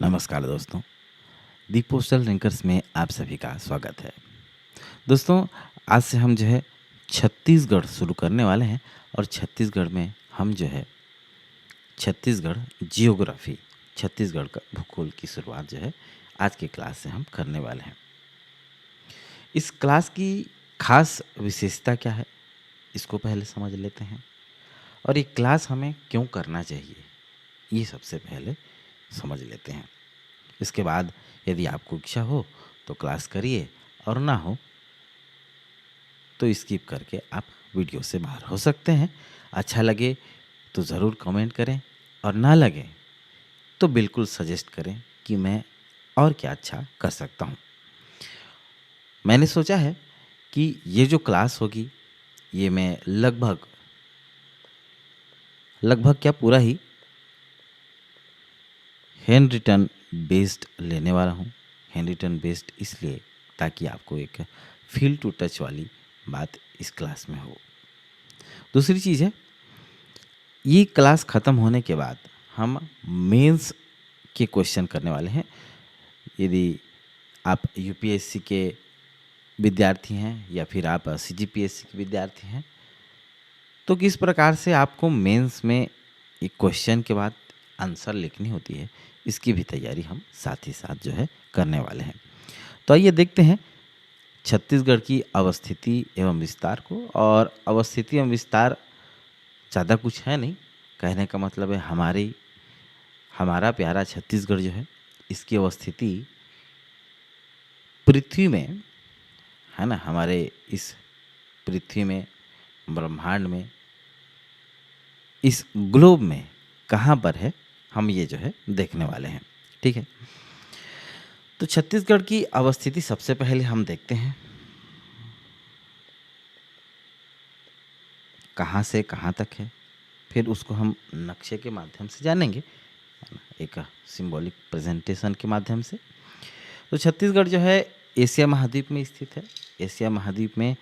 नमस्कार दोस्तों, दी postal rankers में आप सभी का स्वागत है। दोस्तों, आज से हम छत्तीसगढ़ शुरू करने वाले हैं और छत्तीसगढ़ में हम छत्तीसगढ़ जियोग्राफी, छत्तीसगढ़ का भूगोल की शुरुआत आज के क्लास से हम करने वाले हैं। इस क्लास की खास विशेषता क्या है, इसको पहले समझ लेते हैं और ये क्लास हमें क्यों करना चाहिए, ये सबसे पहले समझ लेते हैं। इसके बाद यदि आपको इच्छा हो तो क्लास करिए और ना हो तो स्किप करके आप वीडियो से बाहर हो सकते हैं। अच्छा लगे तो ज़रूर कमेंट करें और ना लगे तो बिल्कुल सजेस्ट करें कि मैं और क्या अच्छा कर सकता हूँ। मैंने सोचा है कि ये जो क्लास होगी ये मैं लगभग क्या पूरा ही हैंड रिटन बेस्ड लेने वाला हूँ। हैंड रिटन बेस्ड इसलिए ताकि आपको एक फील टू टच वाली बात इस क्लास में हो। दूसरी चीज़ है, ये क्लास ख़त्म होने के बाद हम मेंस के क्वेश्चन करने वाले हैं। यदि आप यूपीएससी के विद्यार्थी हैं या फिर आप सीजीपीएससी के विद्यार्थी हैं तो किस प्रकार से आपको मेंस में एक क्वेश्चन के बाद आंसर लिखनी होती है, इसकी भी तैयारी हम साथ ही साथ करने वाले हैं। तो आइए देखते हैं छत्तीसगढ़ की अवस्थिति एवं विस्तार को। और अवस्थिति एवं विस्तार ज़्यादा कुछ है नहीं, कहने का मतलब है हमारा प्यारा छत्तीसगढ़ इसकी अवस्थिति पृथ्वी में है ना, हमारे इस पृथ्वी में, ब्रह्मांड में, इस ग्लोब में कहाँ पर है, हम ये देखने वाले हैं। ठीक है, तो छत्तीसगढ़ की अवस्थिति सबसे पहले हम देखते हैं कहाँ से कहाँ तक है, फिर उसको हम नक्शे के माध्यम से जानेंगे, एक सिंबॉलिक प्रेजेंटेशन के माध्यम से। तो छत्तीसगढ़ एशिया महाद्वीप में स्थित है। एशिया महाद्वीप में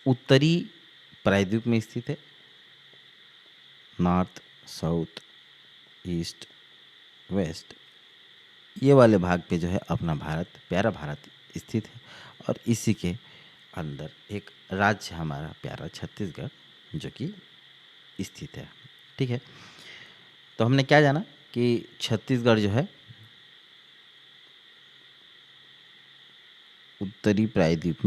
उत्तरी प्रायद्वीप में स्थित है। नॉर्थ, साउथ, ईस्ट, वेस्ट, ये वाले भाग पे अपना भारत, प्यारा भारत स्थित है और इसी के अंदर एक राज्य हमारा प्यारा छत्तीसगढ़ जो कि स्थित है। ठीक है, तो हमने क्या जाना कि छत्तीसगढ़ उत्तरी प्रायद्वीप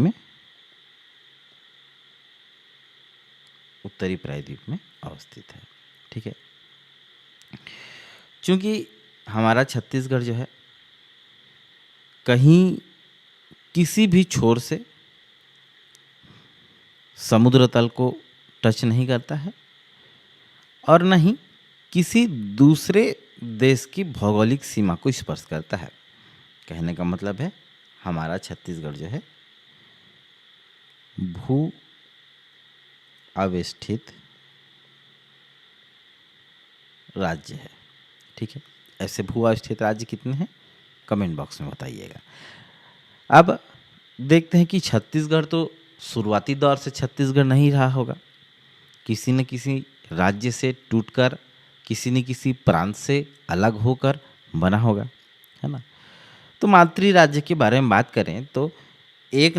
में अवस्थित है। ठीक है, चूँकि हमारा छत्तीसगढ़ कहीं किसी भी छोर से समुद्र तल को टच नहीं करता है और न ही किसी दूसरे देश की भौगोलिक सीमा को स्पर्श करता है। कहने का मतलब है हमारा छत्तीसगढ़ भू अवस्थित राज्य है। ठीक है, ऐसे भू अवस्थित राज्य कितने हैं, कमेंट बॉक्स में बताइएगा। अब देखते हैं कि छत्तीसगढ़ तो शुरुआती दौर से छत्तीसगढ़ नहीं रहा होगा, किसी न किसी राज्य से टूटकर, किसी न किसी प्रांत से अलग होकर बना होगा, है ना। तो मातृ राज्य के बारे में बात करें तो 1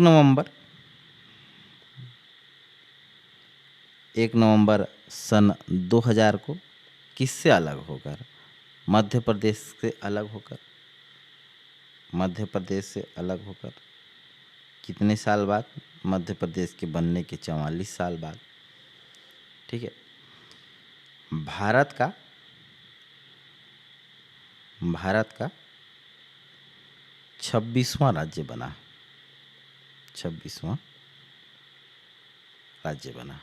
नवंबर सन 2000 को किससे अलग होकर, मध्य प्रदेश से अलग होकर कितने साल बाद, मध्य प्रदेश के बनने के 44 साल बाद। ठीक है, भारत का 26वां राज्य बना, 26वां राज्य बना।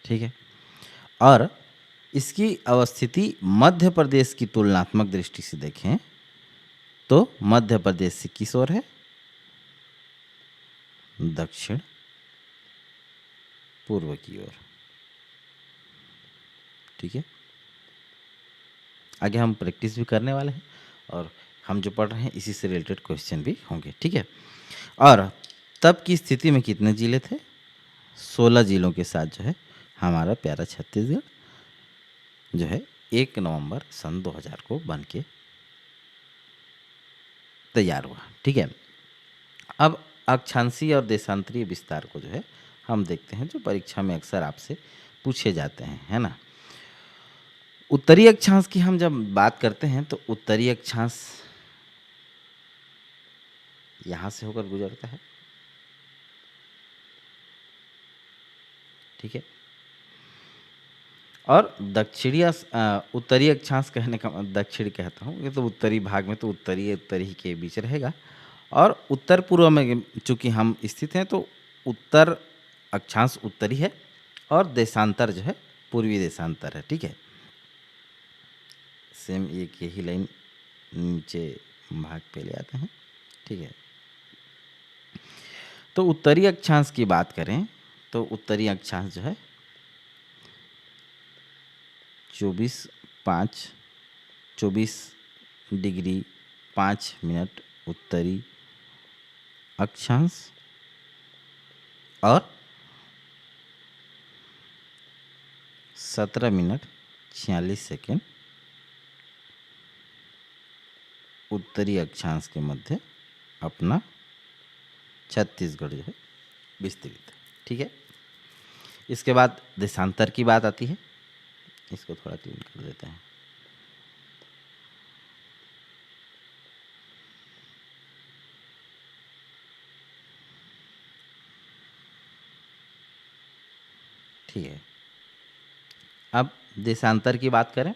ठीक है, और इसकी अवस्थिति मध्य प्रदेश की तुलनात्मक दृष्टि से देखें तो मध्य प्रदेश से किस ओर है, दक्षिण पूर्व की ओर। ठीक है, आगे हम प्रैक्टिस भी करने वाले हैं और हम जो पढ़ रहे हैं इसी से रिलेटेड क्वेश्चन भी होंगे। ठीक है, और तब की स्थिति में कितने जिले थे, 16 जिलों के साथ हमारा प्यारा छत्तीसगढ़ 1 नवंबर सन 2000 को बन के तैयार हुआ। ठीक है, अब अक्षांशीय और देशांतरीय विस्तार को जो है हम देखते हैं, जो परीक्षा में अक्सर आपसे पूछे जाते हैं, है ना। उत्तरी अक्षांश की हम जब बात करते हैं तो उत्तरी अक्षांश यहाँ से होकर गुजरता है। ठीक है, और उत्तरी अक्षांश कहने का दक्षिणी कहता हूँ, ये तो उत्तरी भाग में तो उत्तरी के बीच रहेगा। और उत्तर पूर्व में चूंकि हम स्थित हैं तो उत्तर अक्षांश उत्तरी है और देशांतर जो है पूर्वी देशांतर है। ठीक है, सेम एक यही लाइन नीचे भाग पे ले आते हैं। ठीक है, तो उत्तरी अक्षांश की बात करें तो उत्तरी अक्षांश जो है 24 डिग्री 5 मिनट उत्तरी अक्षांश और 17 मिनट 46 सेकेंड उत्तरी अक्षांश के मध्य अपना छत्तीसगढ़ जो है विस्तृत है। ठीक है, इसके बाद देशांतर की बात आती है। इसको थोड़ा क्लीन कर देते हैं। ठीक है, अब देशांतर की बात करें,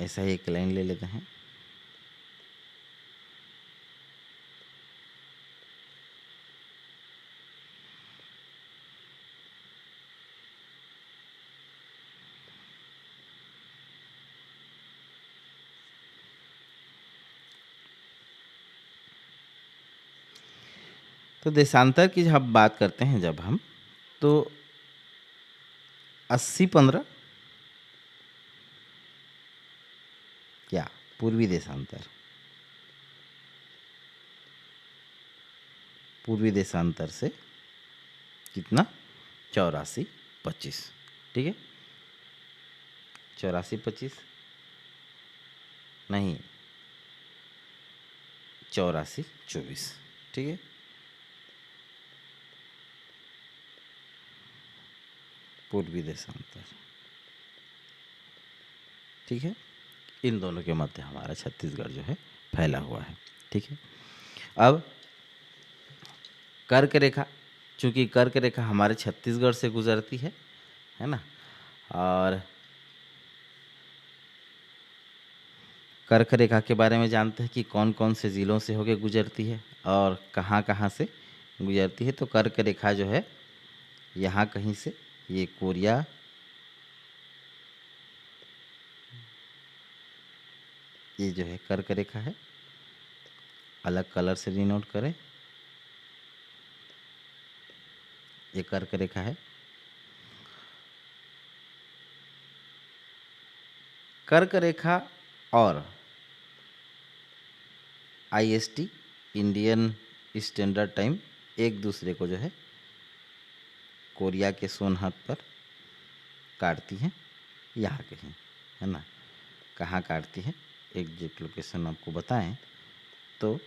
ऐसा ही एक लाइन ले लेते हैं। तो देशांतर की जब बात करते हैं जब हम, तो 80-15 क्या पूर्वी देशांतर, पूर्वी देशांतर से कितना 84-25। ठीक है, 84-25 नहीं, 84-24। ठीक है, पूर्वी देशांतर। ठीक है, इन दोनों के मध्य हमारा छत्तीसगढ़ जो है फैला हुआ है। ठीक है, अब कर्क रेखा, चूंकि कर्क रेखा हमारे छत्तीसगढ़ से गुजरती है ना, और कर्क रेखा के बारे में जानते हैं कि कौन कौन से ज़िलों से होकर गुजरती है और कहाँ कहाँ से गुजरती है। तो कर्क रेखा जो है यहाँ कहीं से, ये कोरिया, ये जो है कर्क रेखा है, अलग कलर से डिनोट करें, ये कर्क रेखा है। कर्क रेखा और IST इंडियन स्टैंडर्ड टाइम एक दूसरे को जो है कोरिया के सोनहत पर काटती हैं, यहाँ कहीं, है ना। कहाँ काटती है, एग्जैक्ट लोकेशन आपको बताएं तो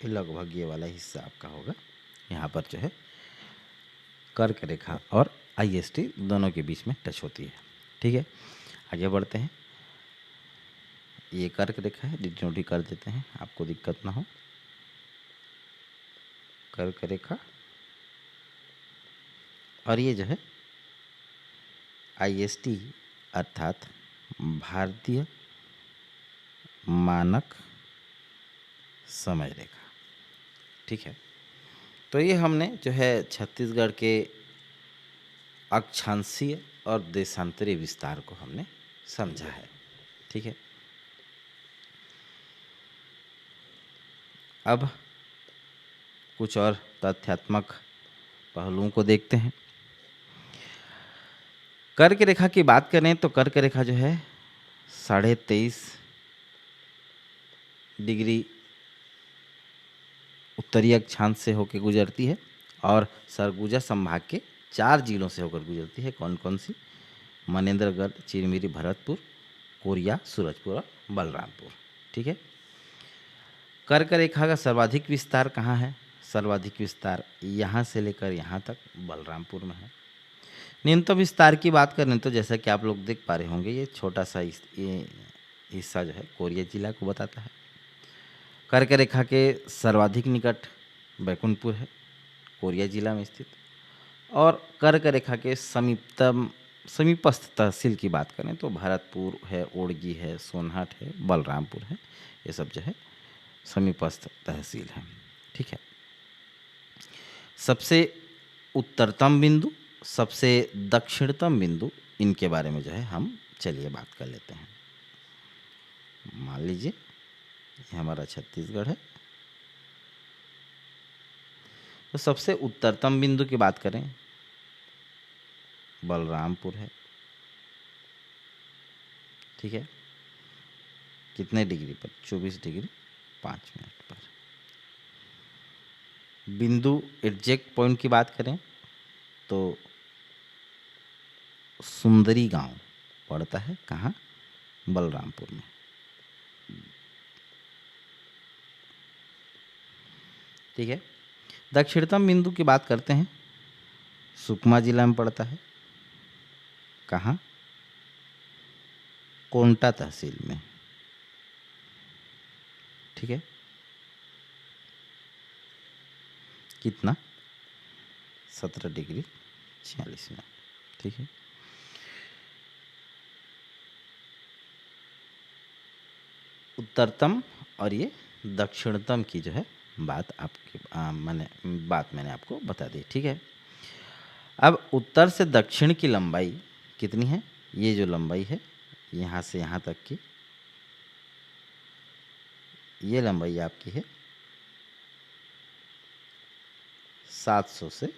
लगभग ये वाला हिस्सा आपका होगा, यहाँ पर जो है कर्क रेखा और IST दोनों के बीच में टच होती है। ठीक है, आगे बढ़ते हैं। ये कर्क रेखा है, डिनोट कर देते हैं, आपको दिक्कत ना हो। कर्क रेखा और ये जो है IST अर्थात भारतीय मानक समय रेखा। ठीक है, तो ये हमने जो है छत्तीसगढ़ के अक्षांशीय और देशांतरीय विस्तार को हमने समझा है। ठीक है, अब कुछ और तथ्यात्मक पहलुओं को देखते हैं। कर्क रेखा की बात करें तो कर्क रेखा जो है 23.5 डिग्री उत्तरी अक्षांश से होकर गुजरती है और सरगुजा संभाग के 4 जिलों से होकर गुजरती है। कौन कौन सी? मनेंद्रगढ़, चिरमिरी, भरतपुर, कोरिया, सूरजपुर और बलरामपुर। ठीक है। कर्क रेखा का सर्वाधिक विस्तार कहाँ है? सर्वाधिक विस्तार यहाँ से लेकर यहाँ तक बलरामपुर में है। न्यूनतम विस्तार की बात करें तो जैसा कि आप लोग देख पा रहे होंगे, ये छोटा सा ये हिस्सा जो है कोरिया जिला को बताता है। कर्क रेखा के सर्वाधिक निकट बैकुंठपुर है, कोरिया जिला में स्थित। और कर्क रेखा के समीपस्थ तहसील की बात करें तो भरतपुर है, ओड़गी है, सोनहट है, बलरामपुर है। ये सब जो है समीपस्थ तहसील है। ठीक है। सबसे उत्तरतम बिंदु, सबसे दक्षिणतम बिंदु, इनके बारे में जो है हम चलिए बात कर लेते हैं। मान लीजिए ये हमारा छत्तीसगढ़ है, तो सबसे उत्तरतम बिंदु की बात करें बलरामपुर है। ठीक है। कितने डिग्री पर? 24 डिग्री 5 मिनट पर। बिंदु एग्जैक्ट पॉइंट की बात करें तो सुंदरी गांव पड़ता है। कहाँ? बलरामपुर में। ठीक है। दक्षिणतम बिंदु की बात करते हैं, सुकमा जिला में पड़ता है। कहाँ? कोंटा तहसील में। ठीक है। कितना? 17 डिग्री 46 मिनट। ठीक है। उत्तरतम और ये दक्षिणतम की जो है बात मैंने आपको बता दी। ठीक है। अब उत्तर से दक्षिण की लंबाई कितनी है? ये जो लंबाई है यहाँ से यहाँ तक की, ये लंबाई आपकी है 700 से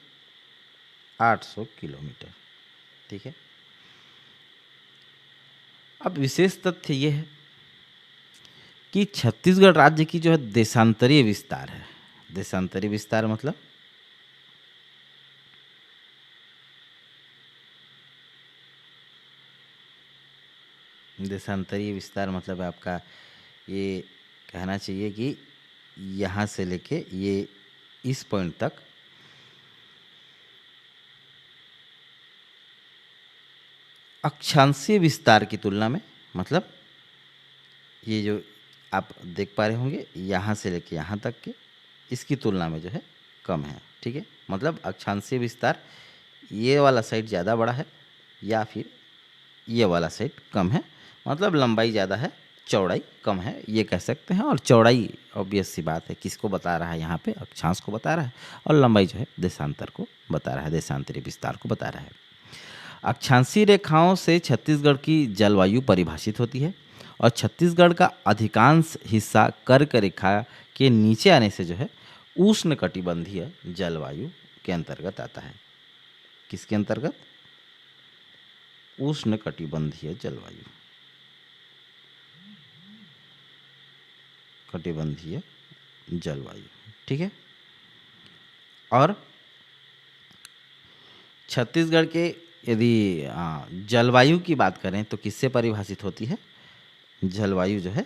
800 किलोमीटर। ठीक है। अब विशेष तथ्य ये है कि छत्तीसगढ़ राज्य की जो है देशांतरीय विस्तार है। देशांतरीय विस्तार मतलब आपका ये कहना चाहिए कि यहाँ से लेके ये इस पॉइंट तक अक्षांशीय विस्तार की तुलना में, मतलब ये जो आप देख पा रहे होंगे यहाँ से लेके यहाँ तक के, इसकी तुलना में जो है कम है। ठीक है। मतलब अक्षांशीय विस्तार ये वाला साइड ज़्यादा बड़ा है या फिर ये वाला साइड कम है। मतलब लंबाई ज़्यादा है, चौड़ाई कम है, ये कह सकते हैं। और चौड़ाई ऑब्वियस सी बात है, किसको बता रहा है? यहाँ पे अक्षांश को बता रहा है। और लंबाई जो है देशांतर को बता रहा है, देशांतरीय विस्तार को बता रहा है। अक्षांशीय रेखाओं से छत्तीसगढ़ की जलवायु परिभाषित होती है और छत्तीसगढ़ का अधिकांश हिस्सा कर्क रेखा के नीचे आने से जो है उष्णकटिबंधीय जलवायु के अंतर्गत आता है। किसके अंतर्गत? उष्णकटिबंधीय जलवायु, कटिबंधीय जलवायु। ठीक है। और छत्तीसगढ़ के यदि जलवायु की बात करें तो किससे परिभाषित होती है? जलवायु जो है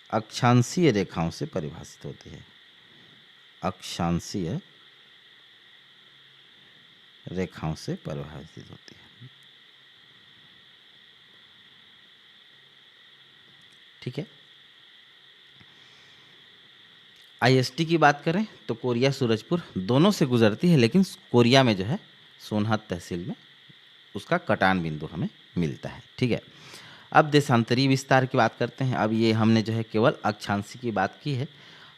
अक्षांशीय रेखाओं से परिभाषित होती है। अक्षांशीय रेखाओं से परिभाषित होती है। ठीक है। आईएसटी की बात करें तो कोरिया सूरजपुर दोनों से गुजरती है, लेकिन कोरिया में जो है सोनहत तहसील में उसका कटान बिंदु हमें मिलता है। ठीक है। अब देशांतरीय विस्तार की बात करते हैं। अब ये हमने जो है केवल अक्षांशीय की बात की है।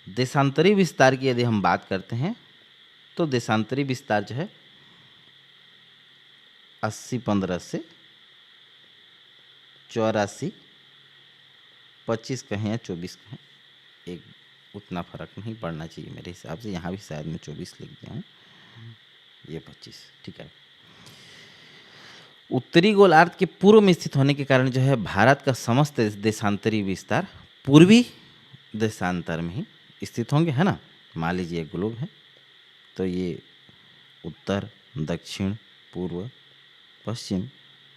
देशांतरीय विस्तार की यदि हम बात करते हैं तो देशांतरीय विस्तार जो है 80-15 से 84, 25 कहें या 24 कहें, एक उतना फर्क नहीं पड़ना चाहिए मेरे हिसाब से। यहाँ भी शायद मैं 24 लिख दिया हूँ, ये 25। ठीक है। उत्तरी गोलार्ध के पूर्व में स्थित होने के कारण जो है भारत का समस्त देशांतरी विस्तार पूर्वी देशांतर में ही स्थित होंगे, है ना। मान लीजिए एक ग्लोब है, तो ये उत्तर, दक्षिण, पूर्व, पश्चिम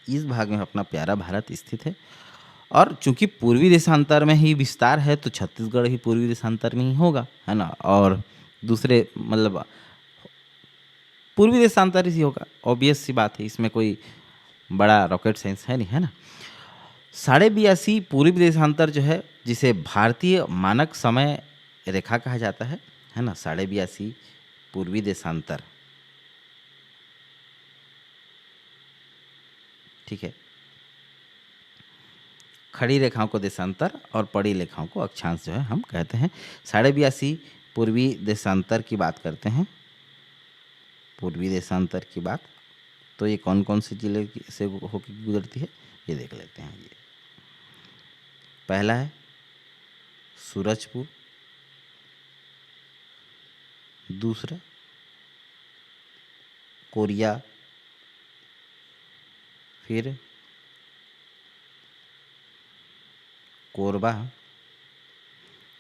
इस भाग में अपना प्यारा भारत स्थित है। और चूंकि पूर्वी देशांतर में ही विस्तार है तो छत्तीसगढ़ ही पूर्वी देशांतर में ही होगा, है ना। और दूसरे मतलब पूर्वी देशांतर ही होगा, ऑब्वियस सी बात है, इसमें कोई बड़ा रॉकेट साइंस है नहीं, है ना। 82.5 पूर्वी देशांतर जो है, जिसे भारतीय मानक समय रेखा कहा जाता है ना। 82.5 पूर्वी देशांतर, ठीक है। खड़ी रेखाओं को देशांतर और पड़ी रेखाओं को अक्षांश जो है हम कहते हैं। 82.5 पूर्वी देशांतर की बात करते हैं, पूर्वी देशांतर की बात, तो ये कौन कौन से जिले से होकर गुजरती है ये देख लेते हैं। ये पहला है सूरजपुर, दूसरा कोरिया, फिर कोरबा,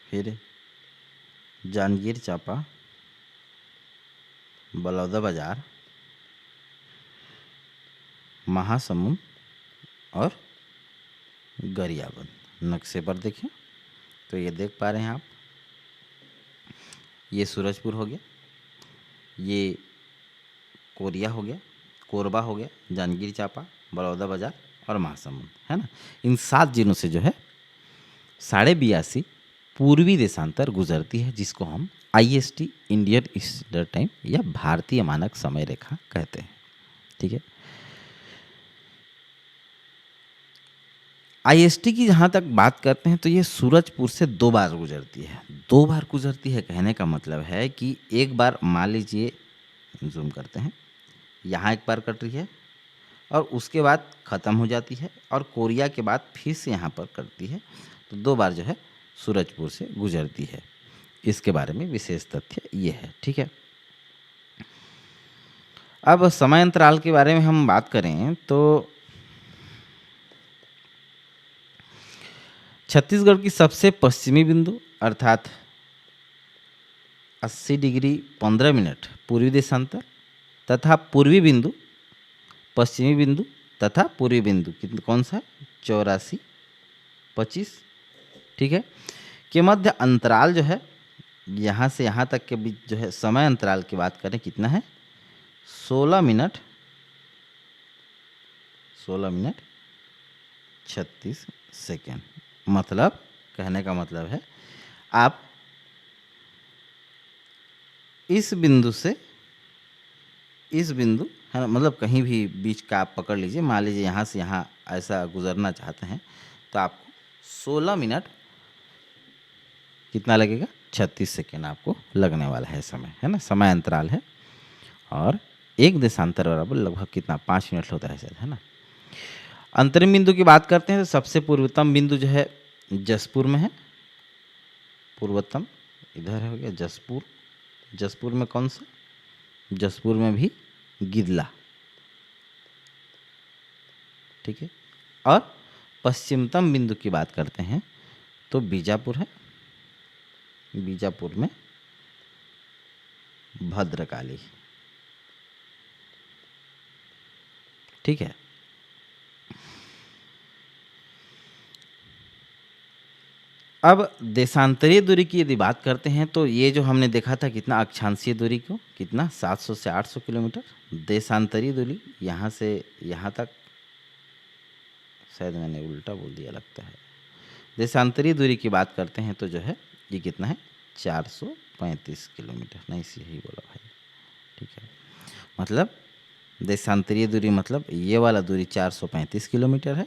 फिर जांजगीर चांपा, बलौदाबाजार, महासमुंद और गरियाबंद। नक्शे पर देखें तो ये देख पा रहे हैं आप, ये सूरजपुर हो गया, ये कोरिया हो गया, कोरबा हो गया, जांजगीर चांपा, बलौदाबाजार और महासमुंद, है ना। इन 7 जिलों से जो है 82.5 पूर्वी देशांतर गुजरती है, जिसको हम IST इंडियन स्टैंडर्ड टाइम या भारतीय मानक समय रेखा कहते हैं, ठीक है। IST की जहाँ तक बात करते हैं तो ये सूरजपुर से 2 बार गुजरती है। 2 बार गुजरती है कहने का मतलब है कि एक बार मान लीजिए, जूम करते हैं, यहाँ एक बार कट रही है और उसके बाद ख़त्म हो जाती है, और कोरिया के बाद फिर से यहाँ पर कटती है, तो 2 बार जो है सूरजपुर से गुजरती है। इसके बारे में विशेष तथ्य ये है, ठीक है। अब समय अंतराल के बारे में हम बात करें तो छत्तीसगढ़ की सबसे पश्चिमी बिंदु अर्थात 80 डिग्री 15 मिनट पूर्वी देशांतर तथा पूर्वी बिंदु, पश्चिमी बिंदु तथा पूर्वी बिंदु कौन सा है, 84-25, ठीक है, के मध्य अंतराल जो है यहाँ से यहाँ तक के बीच जो है समय अंतराल की बात करें कितना है, 16 मिनट 36 सेकेंड। मतलब कहने का मतलब है आप इस बिंदु से इस बिंदु, है ना, मतलब कहीं भी बीच का आप पकड़ लीजिए, मान लीजिए यहाँ से यहाँ ऐसा गुजरना चाहते हैं तो आपको 16 मिनट कितना लगेगा, 36 सेकेंड आपको लगने वाला है समय, है ना, समय अंतराल है। और एक देशांतर बराबर लगभग कितना 5 मिनट होता है शायद, है ना। अंतरिम बिंदु की बात करते हैं तो सबसे पूर्वतम बिंदु जो है जसपुर में है, पूर्वतम इधर हो गया जसपुर। जसपुर में कौन सा, जसपुर में भी गिदला, ठीक है। और पश्चिमतम बिंदु की बात करते हैं तो बीजापुर है, बीजापुर में भद्रकाली, ठीक है। अब देशांतरीय दूरी की यदि बात करते हैं तो ये जो हमने देखा था कितना अक्षांशीय दूरी को, कितना 700 से 800 किलोमीटर। देशांतरीय दूरी यहाँ से यहाँ तक, शायद मैंने उल्टा बोल दिया लगता है। देशांतरीय दूरी की बात करते हैं तो जो है ये कितना है, 435 किलोमीटर, नहीं सही बोला भाई, ठीक है। मतलब देशांतरीय दूरी मतलब ये वाला दूरी 435 किलोमीटर है,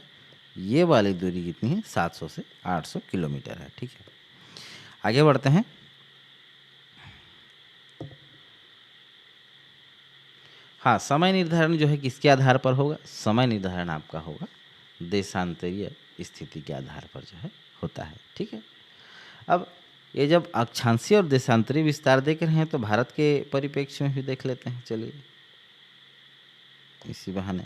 ये वाली दूरी कितनी है, 700 से 800 किलोमीटर है, ठीक है। आगे बढ़ते हैं। हाँ, समय निर्धारण जो है किसके आधार पर होगा, समय निर्धारण आपका होगा देशांतरीय स्थिति के आधार पर जो है होता है, ठीक है। अब ये जब अक्षांशीय और देशांतरीय विस्तार देख रहे हैं तो भारत के परिप्रेक्ष्य में भी देख लेते हैं, चलिए इसी बहाने।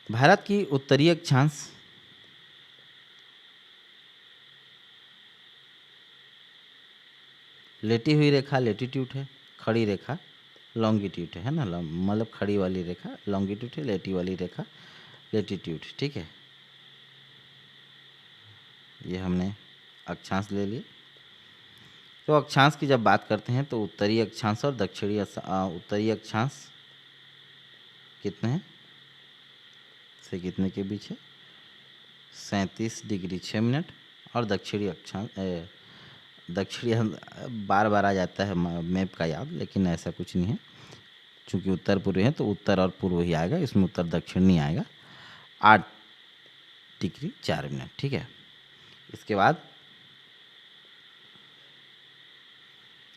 भारत की उत्तरी अक्षांश लेटी हुई रेखा लेटीट्यूड है, खड़ी रेखा लॉन्गिट्यूड है ना, मतलब खड़ी वाली रेखा लॉन्गिट्यूड है, लेटी वाली रेखा लेटीट्यूड। ठीक है, ये हमने अक्षांश ले लिए। तो अक्षांश की जब बात करते हैं तो उत्तरी अक्षांश और दक्षिणी उत्तरी अक्षांश कितने हैं से कितने के बीच है, 37 डिग्री 6 मिनट। और दक्षिणी अक्षांश दक्षिणी बार बार आ जाता है मैप का याद, लेकिन ऐसा कुछ नहीं है, चूँकि उत्तर पूर्व है तो उत्तर और पूर्व ही आएगा, इसमें उत्तर दक्षिण नहीं आएगा। 8 डिग्री 4 मिनट। ठीक है, इसके बाद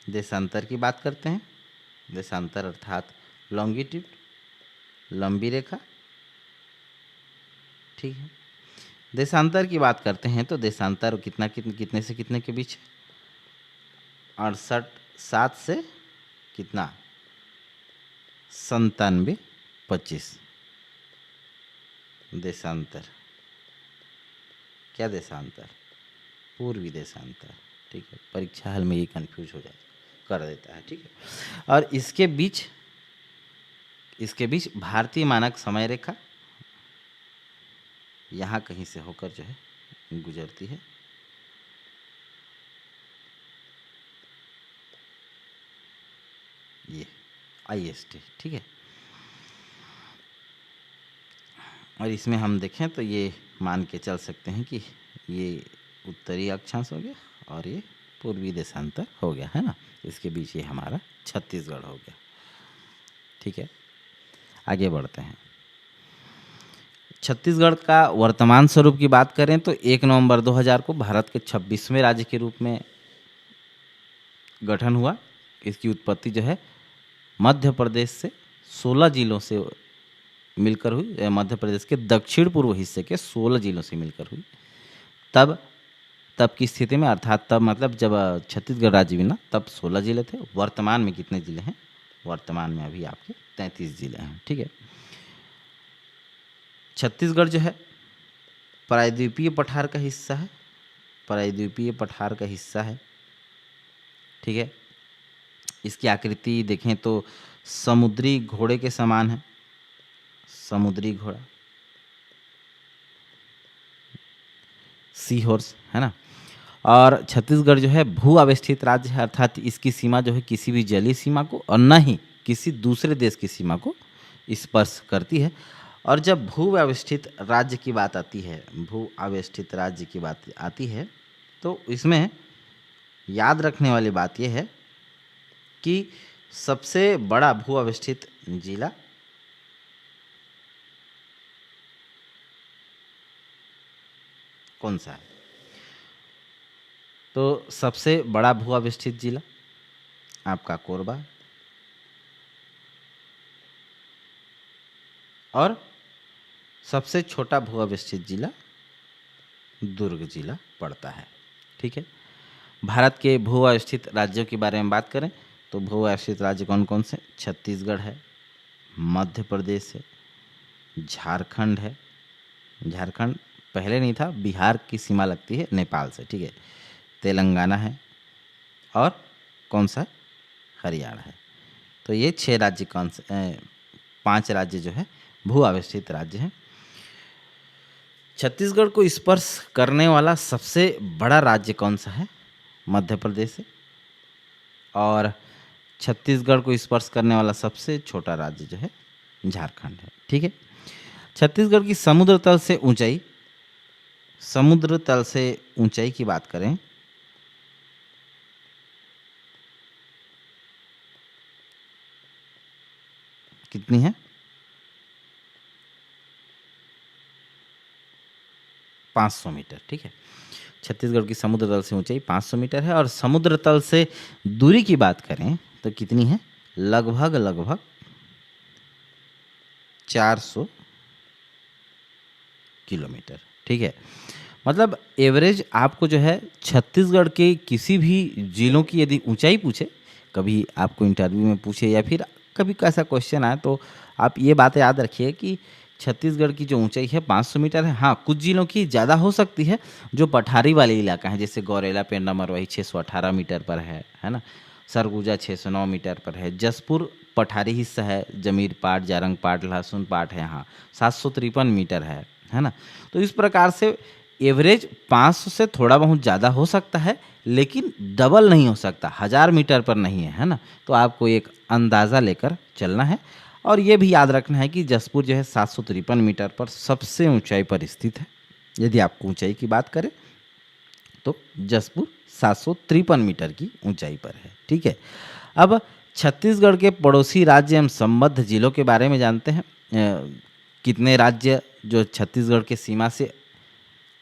देशांतर की बात करते हैं। देशांतर अर्थात लॉन्गिट्यूड, लंबी रेखा। ठीक है, देशांतर की बात करते हैं तो देशांतर कितने से कितने के बीच है, 68 7 से कितना 97 25। देशांतर क्या देशांतर, पूर्वी देशांतर। ठीक है, परीक्षा हल में ये कंफ्यूज हो जाए कर देता है। ठीक है, और इसके बीच भारतीय मानक समय रेखा यहाँ कहीं से होकर जो है गुजरती है। ये IST। ठीक है, और इसमें हम देखें तो ये मान के चल सकते हैं कि ये उत्तरी अक्षांश हो गया और ये पूर्वी देशांतर हो गया, है ना। इसके बीच ये हमारा छत्तीसगढ़ हो गया। ठीक है, आगे बढ़ते हैं। छत्तीसगढ़ का वर्तमान स्वरूप की बात करें तो 1 नवंबर 2000 को भारत के 26वें राज्य के रूप में गठन हुआ। इसकी उत्पत्ति जो है मध्य प्रदेश से 16 जिलों से मिलकर हुई, मध्य प्रदेश के दक्षिण पूर्व हिस्से के 16 जिलों से मिलकर हुई। तब की स्थिति में, अर्थात तब मतलब जब छत्तीसगढ़ राज्य बना तब 16 जिले थे। वर्तमान में कितने जिले हैं, वर्तमान में अभी आपके 33 जिले हैं। ठीक है, छत्तीसगढ़ जो है प्रायद्वीपीय पठार का हिस्सा है, प्रायद्वीपीय पठार का हिस्सा है। ठीक है, इसकी आकृति देखें तो समुद्री घोड़े के समान है, समुद्री घोड़ा, सी हॉर्स, है ना। और छत्तीसगढ़ जो है भू अवस्थित राज्य है, अर्थात इसकी सीमा जो है किसी भी जलीय सीमा को और न ही किसी दूसरे देश की सीमा को स्पर्श करती है। और जब भू अवस्थित राज्य की बात आती है, भू अवस्थित राज्य की बात आती है तो इसमें याद रखने वाली बात यह है कि सबसे बड़ा भू अवस्थित जिला कौन सा है, तो सबसे बड़ा भू अवस्थित जिला आपका कोरबा और सबसे छोटा भू अवस्थित जिला दुर्ग जिला पड़ता है। ठीक है, भारत के भू अवस्थित राज्यों के बारे में बात करें तो भू अवस्थित राज्य कौन कौन से, छत्तीसगढ़ है, मध्य प्रदेश है, झारखंड है, झारखंड पहले नहीं था, बिहार की सीमा लगती है नेपाल से। ठीक है, तेलंगाना है और कौन सा, हरियाणा है। तो ये 6 राज्य कौन से 5 राज्य जो है भू अवस्थित राज्य हैं। छत्तीसगढ़ को स्पर्श करने वाला सबसे बड़ा राज्य कौन सा है, मध्य प्रदेश है। और छत्तीसगढ़ को स्पर्श करने वाला सबसे छोटा राज्य जो है झारखंड है। ठीक है, छत्तीसगढ़ की समुद्र तल से ऊंचाई की बात करें कितनी है, 500 मीटर। ठीक है, छत्तीसगढ़ की समुद्र तल से ऊंचाई 500 मीटर है। और समुद्र तल से दूरी की बात करें तो कितनी है, लगभग 400 किलोमीटर। ठीक है, मतलब एवरेज आपको जो है छत्तीसगढ़ के किसी भी जिलों की यदि ऊंचाई पूछे, कभी आपको इंटरव्यू में पूछे या फिर कभी कैसा क्वेश्चन आए, तो आप ये बात याद रखिए कि छत्तीसगढ़ की जो ऊंचाई है 500 मीटर है। हाँ, कुछ जिलों की ज़्यादा हो सकती है, जो पठारी वाले इलाका है, जैसे गौरेला, पेंड्रा, मरवाही 618 मीटर पर है ना। सरगुजा 609 मीटर पर है। जसपुर पठारी हिस्सा है, जमीर पाट, जारंग पाट, लहसुन पाट है, हाँ 753 मीटर है ना। तो इस प्रकार से एवरेज 500 से थोड़ा बहुत ज़्यादा हो सकता है, लेकिन डबल नहीं हो सकता, 1000 मीटर पर नहीं है ना। तो आपको एक अंदाज़ा लेकर चलना है। और ये भी याद रखना है कि जसपुर जो है 753 मीटर पर सबसे ऊंचाई पर स्थित है। यदि आपको ऊंचाई की बात करें तो जसपुर 753 मीटर की ऊंचाई पर है, ठीक है। अब छत्तीसगढ़ के पड़ोसी राज्य एवं संबद्ध जिलों के बारे में जानते हैं। कितने राज्य जो छत्तीसगढ़ के सीमा से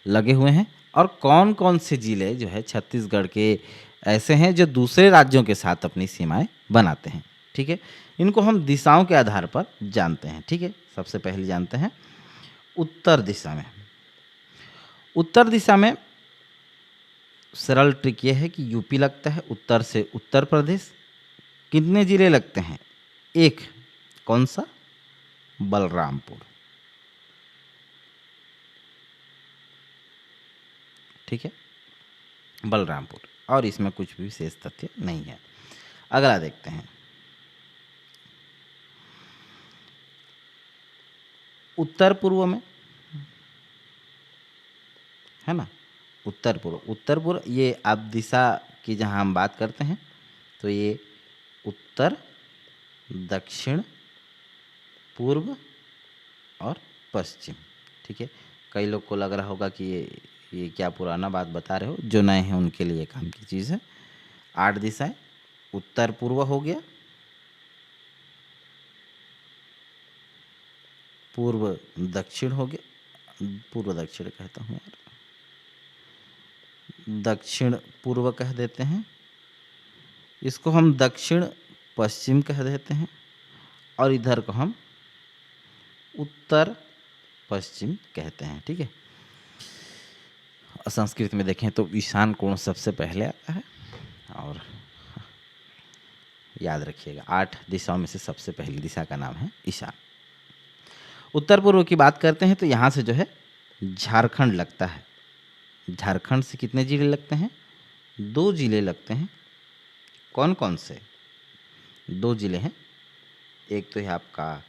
लगे हुए हैं, और कौन कौन से जिले जो है छत्तीसगढ़ के ऐसे हैं जो दूसरे राज्यों के साथ अपनी सीमाएं बनाते हैं, ठीक है। इनको हम दिशाओं के आधार पर जानते हैं, ठीक है। सबसे पहले जानते हैं उत्तर दिशा में। उत्तर दिशा में सरल ट्रिक ये है कि यूपी लगता है, उत्तर से उत्तर प्रदेश। कितने जिले लगते हैं? एक, कौन सा? बलरामपुर, ठीक है, बलरामपुर। और इसमें कुछ भी विशेष तथ्य नहीं है। अगला देखते हैं, उत्तर पूर्व में है ना, उत्तर पूर्व। उत्तर पूर्व ये आप दिशा की जहाँ हम बात करते हैं तो ये उत्तर, दक्षिण, पूर्व और पश्चिम, ठीक है। कई लोग को लग रहा होगा कि ये क्या पुराना बात बता रहे हो, जो नए हैं उनके लिए काम की चीज़ है। 8 दिशाएं, उत्तर पूर्व हो गया, पूर्व दक्षिण हो गया, पूर्व दक्षिण कहता हूँ यार, दक्षिण पूर्व कह देते हैं, इसको हम दक्षिण पश्चिम कह देते हैं, और इधर को हम उत्तर पश्चिम कहते हैं, ठीक है। संस्कृत में देखें तो ईशान कोण सबसे पहले आता है, और याद रखिएगा 8 दिशाओं में से सबसे पहली दिशा का नाम है ईशान। उत्तर पूर्व की बात करते हैं तो यहाँ से जो है झारखंड लगता है। झारखंड से कितने जिले लगते हैं? 2 जिले लगते हैं। कौन कौन से? 2 जिले हैं। एक तो है आपका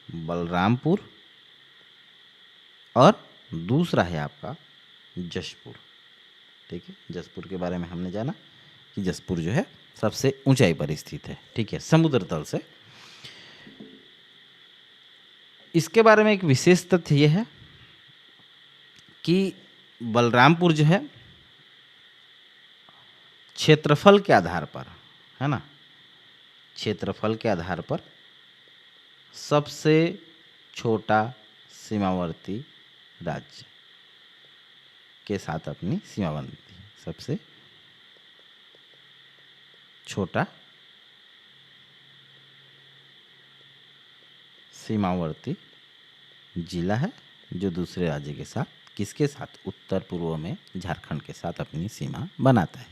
बलरामपुर, और दूसरा है आपका जशपुर, ठीक है। जशपुर के बारे में हमने जाना कि जशपुर जो है सबसे ऊंचाई पर स्थित है, ठीक है, समुद्र तल से। इसके बारे में एक विशेष तथ्य यह है कि बलरामपुर जो है क्षेत्रफल के आधार पर, है ना, क्षेत्रफल के आधार पर सबसे छोटा सीमावर्ती राज्य के साथ अपनी सीमा बनती है। सबसे छोटा सीमावर्ती जिला है जो दूसरे राज्य के साथ, किसके साथ? उत्तर पूर्व में झारखंड के साथ अपनी सीमा बनाता है,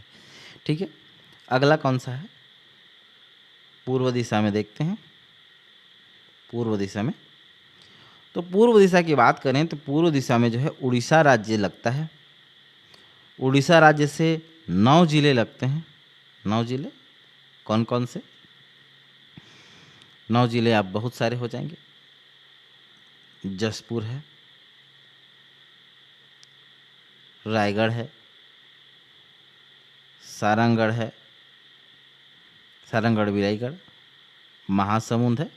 ठीक है। अगला कौन सा है? पूर्व दिशा में देखते हैं। पूर्व दिशा में, तो पूर्व दिशा की बात करें तो पूर्व दिशा में जो है उड़ीसा राज्य लगता है। उड़ीसा राज्य से 9 जिले लगते हैं। 9 जिले कौन कौन से? 9 जिले आप बहुत सारे हो जाएंगे। जसपुर है, रायगढ़ है, सारंगढ़ है, सारंगढ़ बिलाईगढ़, महासमुंद है,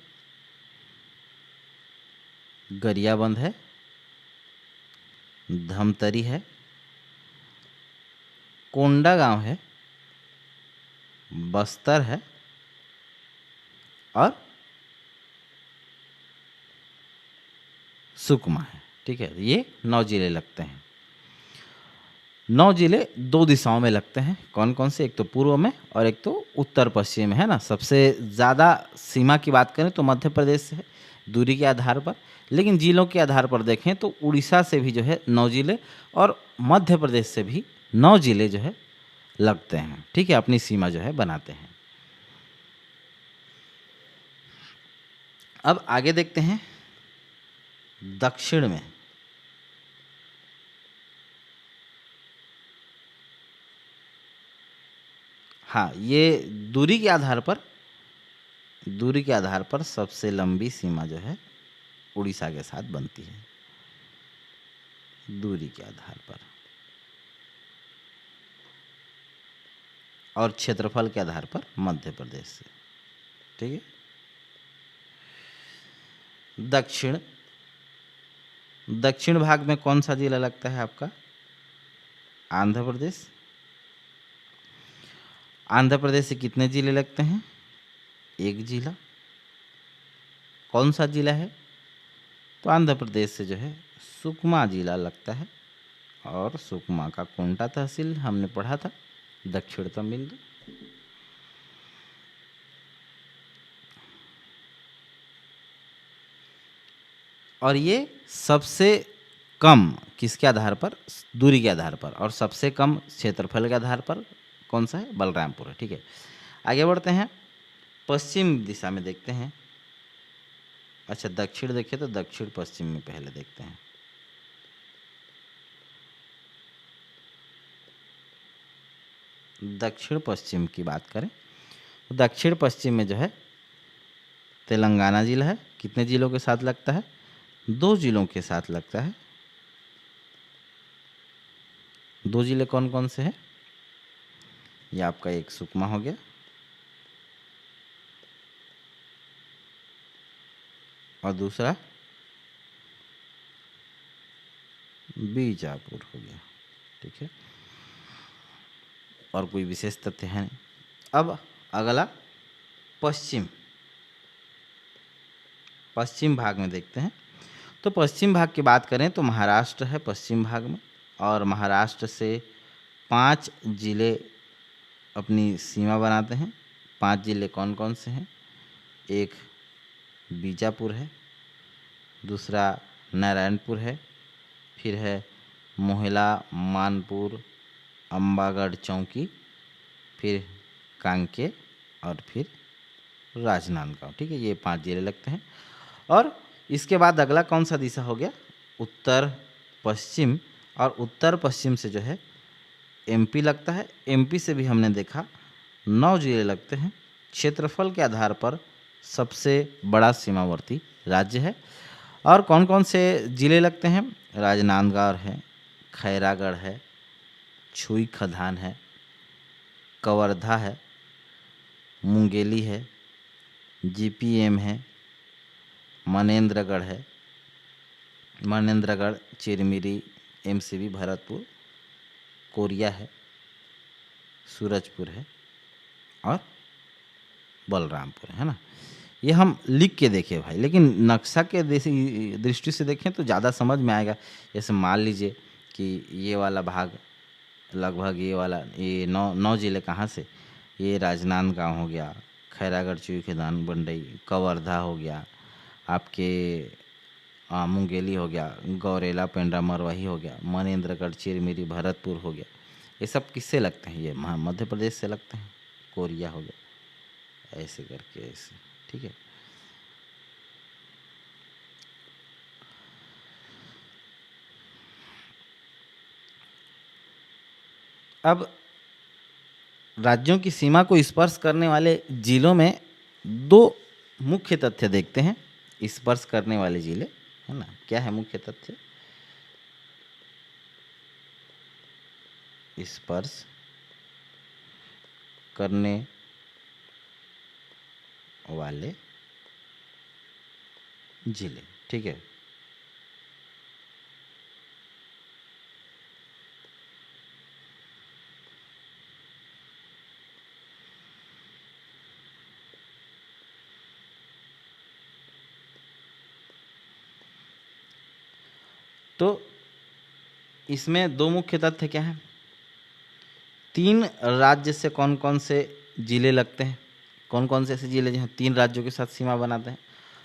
गरियाबंद है, धमतरी है, कोंडागांव है, बस्तर है, और सुकमा है, ठीक है। ये 9 जिले लगते हैं। 9 जिले 2 दिशाओं में लगते हैं। कौन कौन से? एक तो पूर्व में और एक तो उत्तर पश्चिम में, है ना। सबसे ज़्यादा सीमा की बात करें तो मध्य प्रदेश से है दूरी के आधार पर, लेकिन जिलों के आधार पर देखें तो उड़ीसा से भी जो है 9 जिले और मध्य प्रदेश से भी 9 जिले जो है लगते हैं, ठीक है, अपनी सीमा जो है बनाते हैं। अब आगे देखते हैं दक्षिण में हाँ, ये दूरी के आधार पर सबसे लंबी सीमा जो है उड़ीसा के साथ बनती है, दूरी के आधार पर और क्षेत्रफल के आधार पर मध्य प्रदेश से। ठीक है। दक्षिण भाग में कौन सा जिला लगता है आपका? आंध्र प्रदेश। आंध्र प्रदेश से कितने जिले लगते हैं? एक जिला। कौन सा जिला है? तो आंध्र प्रदेश से जो है सुकमा जिला लगता है, और सुकमा का कोंटा तहसील हमने पढ़ा था, दक्षिणतम बिंदु। और ये सबसे कम किसके आधार पर? दूरी के आधार पर, और सबसे कम क्षेत्रफल के आधार पर कौन सा है? बलरामपुर है। ठीक है, आगे बढ़ते हैं। पश्चिम दिशा में देखते हैं। अच्छा, दक्षिण देखिए तो दक्षिण पश्चिम में पहले देखते हैं। दक्षिण पश्चिम की बात करें तो दक्षिण पश्चिम में जो है तेलंगाना जिला है। कितने जिलों के साथ लगता है? 2 जिलों के साथ लगता है। 2 जिले कौन कौन से हैं? ये आपका एक सुकमा हो गया, और दूसरा बीजापुर हो गया। ठीक है, और कोई विशेष तथ्य है नहीं। अब अगला पश्चिम भाग में देखते हैं। तो पश्चिम भाग की बात करें तो महाराष्ट्र है पश्चिम भाग में, और महाराष्ट्र से 5 जिले अपनी सीमा बनाते हैं। 5 जिले कौन कौन से हैं? एक बीजापुर है, दूसरा नारायणपुर है, फिर है मोहला, मानपुर, अम्बागढ़ चौकी, फिर कांके, और फिर राजनांदगांव। ठीक है, ये 5 जिले लगते हैं। और इसके बाद अगला कौन सा दिशा हो गया? उत्तर पश्चिम, और उत्तर पश्चिम से जो है एमपी लगता है। एमपी से भी हमने देखा 9 जिले लगते हैं। क्षेत्रफल के आधार पर सबसे बड़ा सीमावर्ती राज्य है। और कौन कौन से जिले लगते हैं? राजनांदगांव है, खैरागढ़ है, छुई खदान है, कवर्धा है, मुंगेली है, जीपीएम है, मनेंद्रगढ़, चिरमिरी, एमसीबी भरतपुर, कोरिया है, सूरजपुर है, और बलरामपुर है ना। ये हम लिख के देखे भाई, लेकिन नक्शा के दृष्टि से देखें तो ज़्यादा समझ में आएगा। जैसे मान लीजिए कि ये वाला भाग लगभग ये 9 जिले कहाँ से? ये राजनांदगांव हो गया, खैरागढ़, चुई खदान, बंडई, कवर्धा हो गया, आपके मुंगेली हो गया, गौरेला, पेंड्रा, मरवाही हो गया, मनेंद्रगढ़, चिरमिरी, भरतपुर हो गया। ये सब किससे लगते हैं? ये मध्य प्रदेश से लगते हैं। कोरिया हो गया, ऐसे करके ऐसे। ठीक है, अब राज्यों की सीमा को स्पर्श करने वाले जिलों में 2 मुख्य तथ्य देखते हैं। स्पर्श करने वाले जिले है ना, क्या है मुख्य तथ्य? स्पर्श करने वाले जिले। ठीक है, तो इसमें 2 मुख्य तथ्य क्या हैं? 3 राज्य से कौन कौन से जिले लगते हैं? कौन कौन से ऐसे जिले जहाँ 3 राज्यों के साथ सीमा बनाते हैं?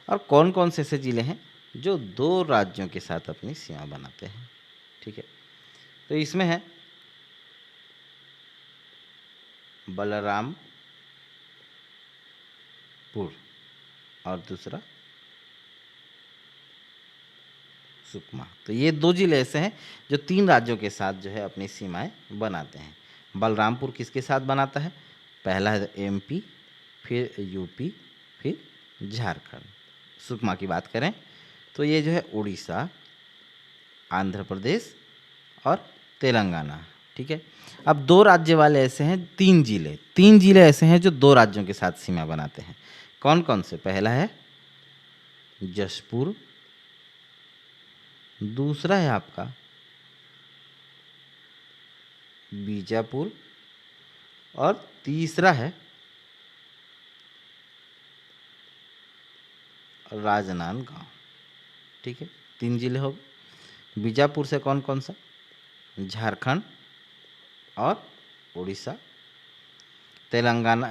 और कौन कौन से ऐसे जिले हैं जो 2 राज्यों के साथ अपनी सीमा बनाते हैं? ठीक है, तो इसमें है बलरामपुर, और दूसरा सुकमा। तो ये 2 जिले ऐसे हैं जो 3 राज्यों के साथ जो है अपनी सीमाएं बनाते हैं। बलरामपुर किसके साथ बनाता है? पहला है एमपी, फिर यूपी, फिर झारखंड। सुकमा की बात करें तो ये जो है उड़ीसा, आंध्र प्रदेश और तेलंगाना। ठीक है। अब 2 राज्य वाले ऐसे हैं, 3 जिले ऐसे हैं जो 2 राज्यों के साथ सीमा बनाते हैं। कौन कौन से? पहला है जशपुर, दूसरा है आपका बीजापुर और तीसरा है राजनांदगांव। ठीक है, 3 जिले हो गए। बीजापुर से कौन कौन सा? झारखंड और उड़ीसा। तेलंगाना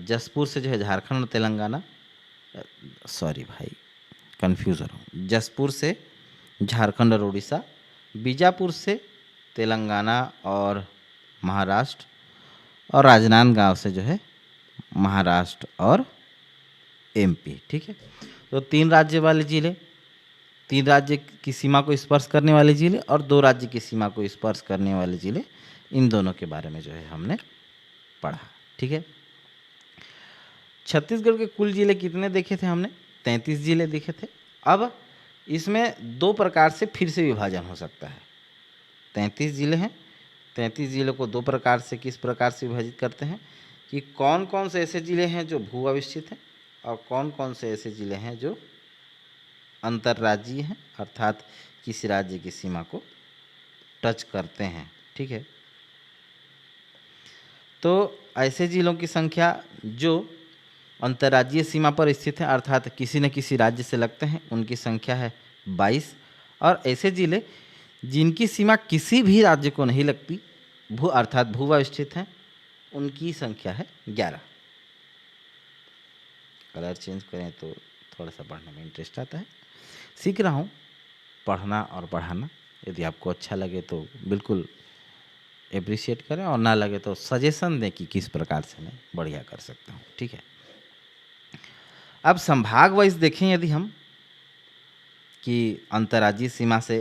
जसपुर से जो है झारखंड और तेलंगाना, सॉरी भाई कंफ्यूज हो रहा हूँ, जसपुर से झारखंड और उड़ीसा, बीजापुर से तेलंगाना और महाराष्ट्र, और राजनांदगांव से जो है महाराष्ट्र और एमपी। ठीक है, तो 3 राज्य वाले जिले, 3 राज्य की सीमा को स्पर्श करने वाले जिले और 2 राज्य की सीमा को स्पर्श करने वाले जिले, इन दोनों के बारे में जो है हमने पढ़ा। ठीक है, छत्तीसगढ़ के कुल जिले कितने देखे थे हमने? 33 जिले देखे थे। अब इसमें 2 प्रकार से फिर से विभाजन हो सकता है। 33 जिले हैं, 33 जिलों को 2 प्रकार से, किस प्रकार से विभाजित करते हैं कि कौन कौन से ऐसे जिले हैं जो भू अवस्थित हैं और कौन कौन से ऐसे जिले हैं जो अंतर्राज्यीय हैं, अर्थात किसी राज्य की सीमा को टच करते हैं। ठीक है, तो ऐसे जिलों की संख्या जो अंतर्राज्यीय सीमा पर स्थित हैं, अर्थात किसी न किसी राज्य से लगते हैं, उनकी संख्या है 22। और ऐसे जिले जिनकी सीमा किसी भी राज्य को नहीं लगती, अर्थात भू अवस्थित हैं, उनकी संख्या है 11। कलर चेंज करें तो थोड़ा सा पढ़ने में इंटरेस्ट आता है। सीख रहा हूँ पढ़ना और पढ़ाना। यदि आपको अच्छा लगे तो बिल्कुल एप्रिशिएट करें, और ना लगे तो सजेशन दें कि किस प्रकार से मैं बढ़िया कर सकता हूँ। ठीक है, अब संभाग वाइज देखें यदि हम कि अंतर्राज्यीय सीमा से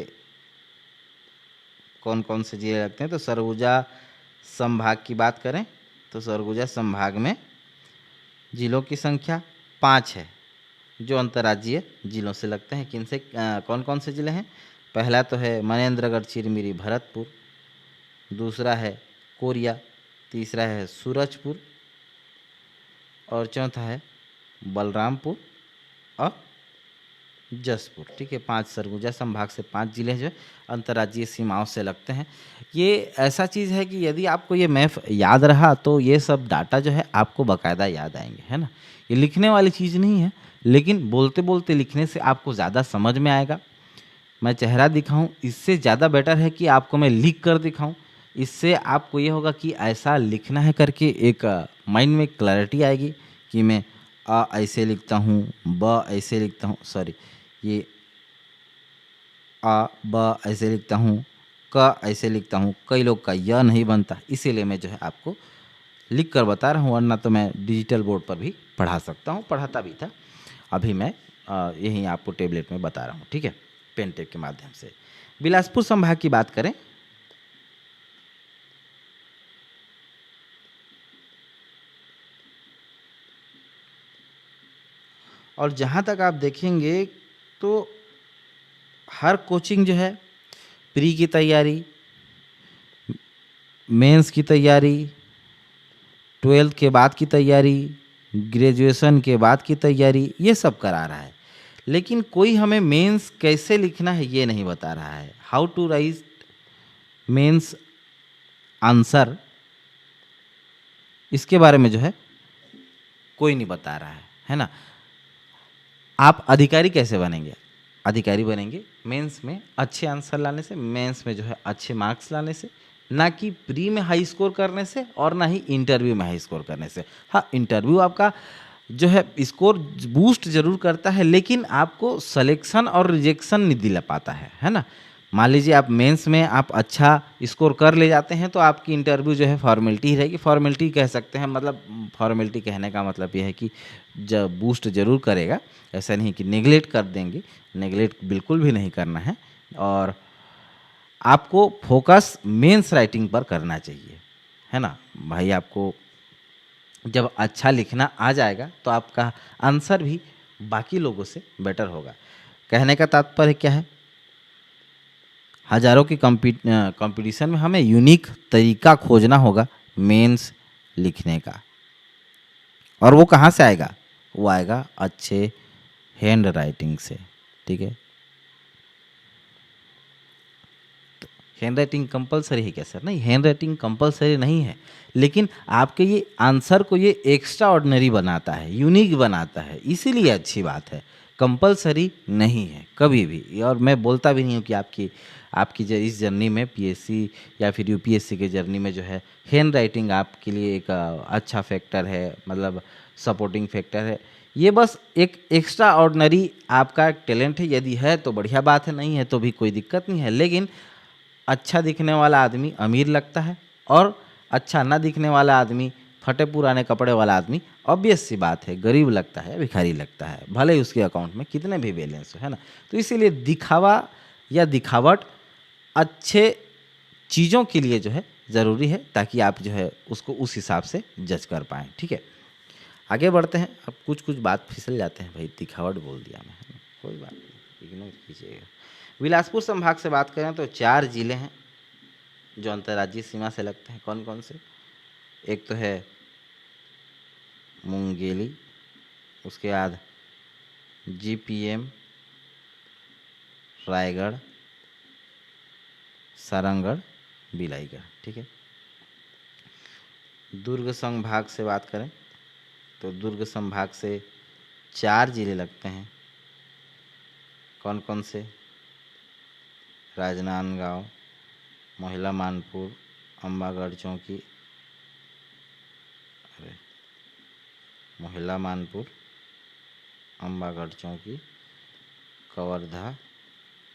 कौन कौन से जिले लगते हैं, तो सरगुजा संभाग की बात करें तो सरगुजा संभाग में जिलों की संख्या 5 है जो अंतर्राज्यीय जिलों से लगते हैं। किन से कौन कौन से जिले हैं? पहला तो है मनेंद्रगढ़, चिरमिरी, भरतपुर, दूसरा है कोरिया, तीसरा है सूरजपुर और चौथा है बलरामपुर और जसपुर। ठीक है, 5 सरगुजा संभाग से 5 जिले जो अंतर्राज्यीय सीमाओं से लगते हैं। ये ऐसा चीज़ है कि यदि आपको ये मैप याद रहा तो ये सब डाटा जो है आपको बाकायदा याद आएंगे, है ना। ये लिखने वाली चीज़ नहीं है, लेकिन बोलते बोलते लिखने से आपको ज़्यादा समझ में आएगा। मैं चेहरा दिखाऊं इससे ज़्यादा बेटर है कि आपको मैं लिख कर दिखाऊं। इससे आपको ये होगा कि ऐसा लिखना है करके एक माइंड में क्लैरिटी आएगी कि मैं अ ऐसे लिखता हूँ, ब ऐसे लिखता हूँ, सॉरी ये आ ब ऐसे लिखता हूँ, क ऐसे लिखता हूँ। कई लोग का य नहीं बनता, इसीलिए मैं जो है आपको लिख कर बता रहा हूँ, वरना तो मैं डिजिटल बोर्ड पर भी पढ़ा सकता हूँ, पढ़ाता भी था। अभी मैं यहीं आपको टेबलेट में बता रहा हूँ। ठीक है, पेन टेप के माध्यम से। बिलासपुर संभाग की बात करें और जहाँ तक आप देखेंगे तो हर कोचिंग जो है प्री की तैयारी, मेंस की तैयारी, 12th के बाद की तैयारी, ग्रेजुएशन के बाद की तैयारी, ये सब करा रहा है, लेकिन कोई हमें मेंस कैसे लिखना है ये नहीं बता रहा है। How to write mains answer, इसके बारे में जो है कोई नहीं बता रहा है ना। आप अधिकारी कैसे बनेंगे? अधिकारी बनेंगे मेंस में अच्छे आंसर लाने से, मेंस में जो है अच्छे मार्क्स लाने से, ना कि प्री में हाई स्कोर करने से और ना ही इंटरव्यू में हाई स्कोर करने से। हाँ, इंटरव्यू आपका जो है स्कोर बूस्ट जरूर करता है, लेकिन आपको सिलेक्शन और रिजेक्शन नहीं दिला पाता है ना। मान लीजिए आप मेंस में आप अच्छा स्कोर कर ले जाते हैं तो आपकी इंटरव्यू जो है फॉर्मेलिटी ही रहेगी। फॉर्मेलिटी कह सकते हैं, मतलब फॉर्मेलिटी कहने का मतलब ये है कि जब बूस्ट ज़रूर करेगा, ऐसा नहीं कि नेगलेक्ट कर देंगे, नेगलेक्ट बिल्कुल भी नहीं करना है। और आपको फोकस मेंस राइटिंग पर करना चाहिए, है ना भाई। आपको जब अच्छा लिखना आ जाएगा तो आपका आंसर भी बाकी लोगों से बेटर होगा। कहने का तात्पर्य क्या है, हज़ारों की कंपटीशन में हमें यूनिक तरीका खोजना होगा मेंस लिखने का। और वो कहाँ से आएगा, वो आएगा अच्छे हैंड राइटिंग से, ठीक है। हैंड राइटिंग कंपलसरी है क्या सर? नहीं, हैंड राइटिंग कंपलसरी नहीं है, लेकिन आपके ये आंसर को ये एक्स्ट्रा ऑर्डिनरी बनाता है, यूनिक बनाता है, इसीलिए अच्छी बात है। कंपलसरी नहीं है कभी भी। और मैं बोलता भी नहीं हूँ कि आपकी जो इस जर्नी में पीएससी या फिर यूपीएससी के जर्नी में जो है हैंड राइटिंग आपके लिए एक अच्छा फैक्टर है, मतलब सपोर्टिंग फैक्टर है। ये बस एक एक्स्ट्रा ऑर्डिनरी आपका टैलेंट है। यदि है तो बढ़िया बात है, नहीं है तो भी कोई दिक्कत नहीं है। लेकिन अच्छा दिखने वाला आदमी अमीर लगता है और अच्छा ना दिखने वाला आदमी, फटे पुराने कपड़े वाला आदमी, ऑब्वियस सी बात है गरीब लगता है, भिखारी लगता है, भले ही उसके अकाउंट में कितने भी बैलेंस हो, है ना। तो इसीलिए दिखावा या दिखावट अच्छे चीज़ों के लिए जो है ज़रूरी है, ताकि आप जो है उसको उस हिसाब से जज कर पाएँ, ठीक है। आगे बढ़ते हैं। अब कुछ कुछ बात फिसल जाते हैं भाई, दिखावट बोल दिया मैं, है ना, कोई बात नहीं, इग्नोर कीजिएगा। बिलासपुर संभाग से बात करें तो 4 जिले हैं जो अंतर्राज्यीय सीमा से लगते हैं। कौन कौन से? एक तो है मुंगेली, उसके बाद जीपीएम, रायगढ़, सारंगढ़, बिलाईगढ़, ठीक है। दुर्ग संभाग से बात करें तो दुर्ग संभाग से 4 जिले लगते हैं। कौन कौन से? राजनांदगांव, महिला मानपुर, अम्बागढ़ चौकी, अरे महिला मानपुर, अम्बागढ़ चौकी, कवर्धा,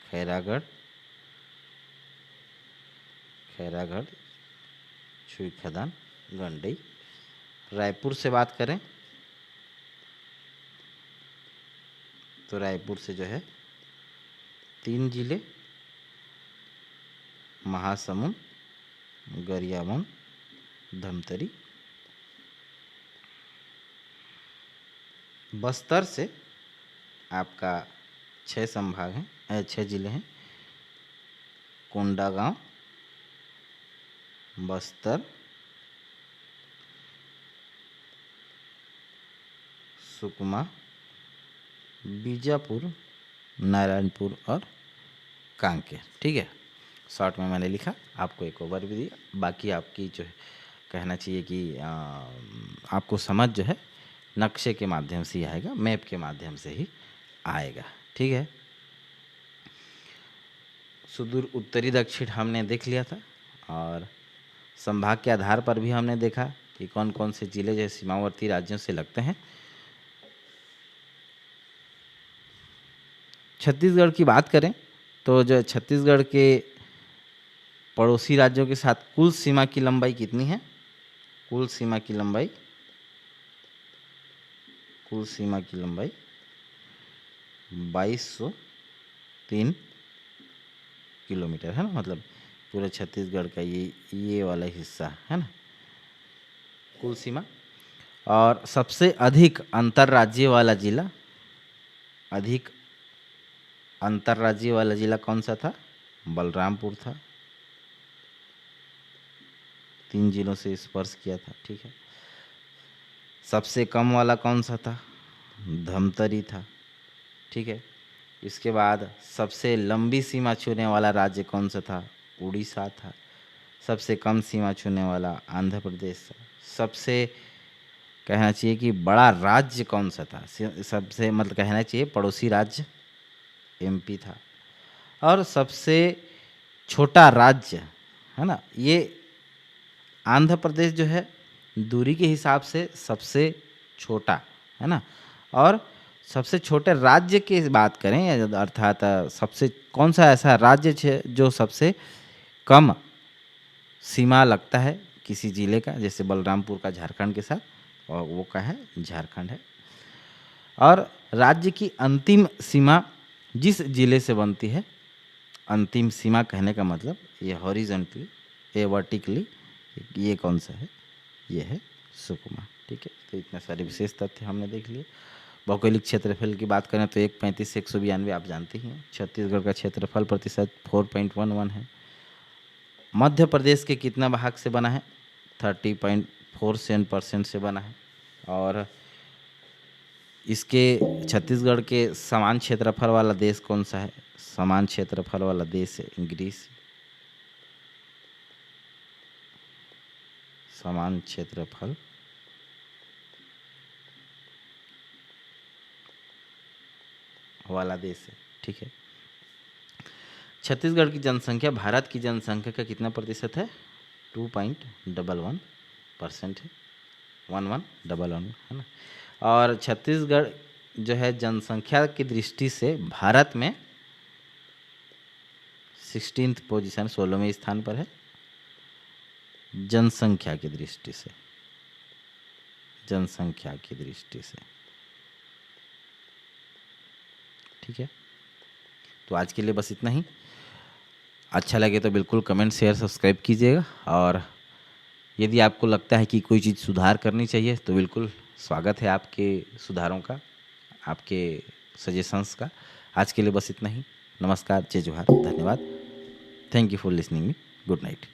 खैरागढ़, छुई खदान, गंडई। रायपुर से बात करें तो रायपुर से जो है 3 जिले, महासमुंद, गरियाबंद, धमतरी। बस्तर से आपका 6 संभाग हैं, 6 जिले हैं। कोंडागांव, बस्तर, सुकमा, बीजापुर, नारायणपुर और कांकेर, ठीक है। शॉर्ट में मैंने लिखा, आपको एक ओवर भी दिया। बाकी आपकी जो है कहना चाहिए कि आपको समझ जो है नक्शे के माध्यम से ही आएगा, मैप के माध्यम से ही आएगा, ठीक है। सुदूर उत्तरी दक्षिण हमने देख लिया था, और संभाग के आधार पर भी हमने देखा कि कौन कौन से जिले जो सीमावर्ती राज्यों से लगते हैं। छत्तीसगढ़ की बात करें तो जो छत्तीसगढ़ के पड़ोसी राज्यों के साथ कुल सीमा की लंबाई कितनी है? कुल सीमा की लंबाई 2203 किलोमीटर है ना, मतलब पूरे छत्तीसगढ़ का ये वाला हिस्सा है ना, कुल सीमा। और सबसे अधिक अंतर्राज्यीय वाला जिला कौन सा था? बलरामपुर था। 3 जिलों से स्पर्श किया था, ठीक है। सबसे कम वाला कौन सा था? धमतरी था, ठीक है। इसके बाद सबसे लंबी सीमा छूने वाला राज्य कौन सा था? उड़ीसा था। सबसे कम सीमा छूने वाला आंध्र प्रदेश था। सबसे कहना चाहिए कि बड़ा राज्य कौन सा था? सबसे मतलब कहना चाहिए पड़ोसी राज्य एमपी था। और सबसे छोटा राज्य है ना, ये आंध्र प्रदेश जो है दूरी के हिसाब से सबसे छोटा है ना, और सबसे छोटे राज्य की बात करें अर्थात सबसे कौन सा ऐसा राज्य जो सबसे कम सीमा लगता है किसी ज़िले का, जैसे बलरामपुर का झारखंड के साथ, और वो का है झारखंड है। और राज्य की अंतिम सीमा जिस ज़िले से बनती है, अंतिम सीमा कहने का मतलब ये हॉरिजॉन्टली, ये वर्टिकली, ये कौन सा है, ये है सुकमा। ठीक है, तो इतने सारे विशेष तथ्य हमने देख लिए। भौगोलिक क्षेत्रफल की बात करें तो 135 से 192 आप जानते ही हैं। छत्तीसगढ़ का क्षेत्रफल प्रतिशत 4.11 है। मध्य प्रदेश के कितना भाग से बना है? 30.47% से बना है। और इसके छत्तीसगढ़ के समान क्षेत्रफल वाला देश कौन सा है? समान क्षेत्रफल वाला देश है ग्रीस। समान क्षेत्रफल वाला देश है। ठीक है, छत्तीसगढ़ की जनसंख्या भारत की जनसंख्या का कितना प्रतिशत है? 2.11% है, 1111 है ना। और छत्तीसगढ़ जो है जनसंख्या की दृष्टि से भारत में 16th पोजीशन, 16वें स्थान पर है जनसंख्या की दृष्टि से। जनसंख्या की दृष्टि से ठीक है, तो आज के लिए बस इतना ही। अच्छा लगे तो बिल्कुल कमेंट, शेयर, सब्सक्राइब कीजिएगा। और यदि आपको लगता है कि कोई चीज़ सुधार करनी चाहिए तो बिल्कुल स्वागत है आपके सुधारों का, आपके सजेशंस का। आज के लिए बस इतना ही। नमस्कार, जय जोहार, धन्यवाद। Thank you for listening me. Good night.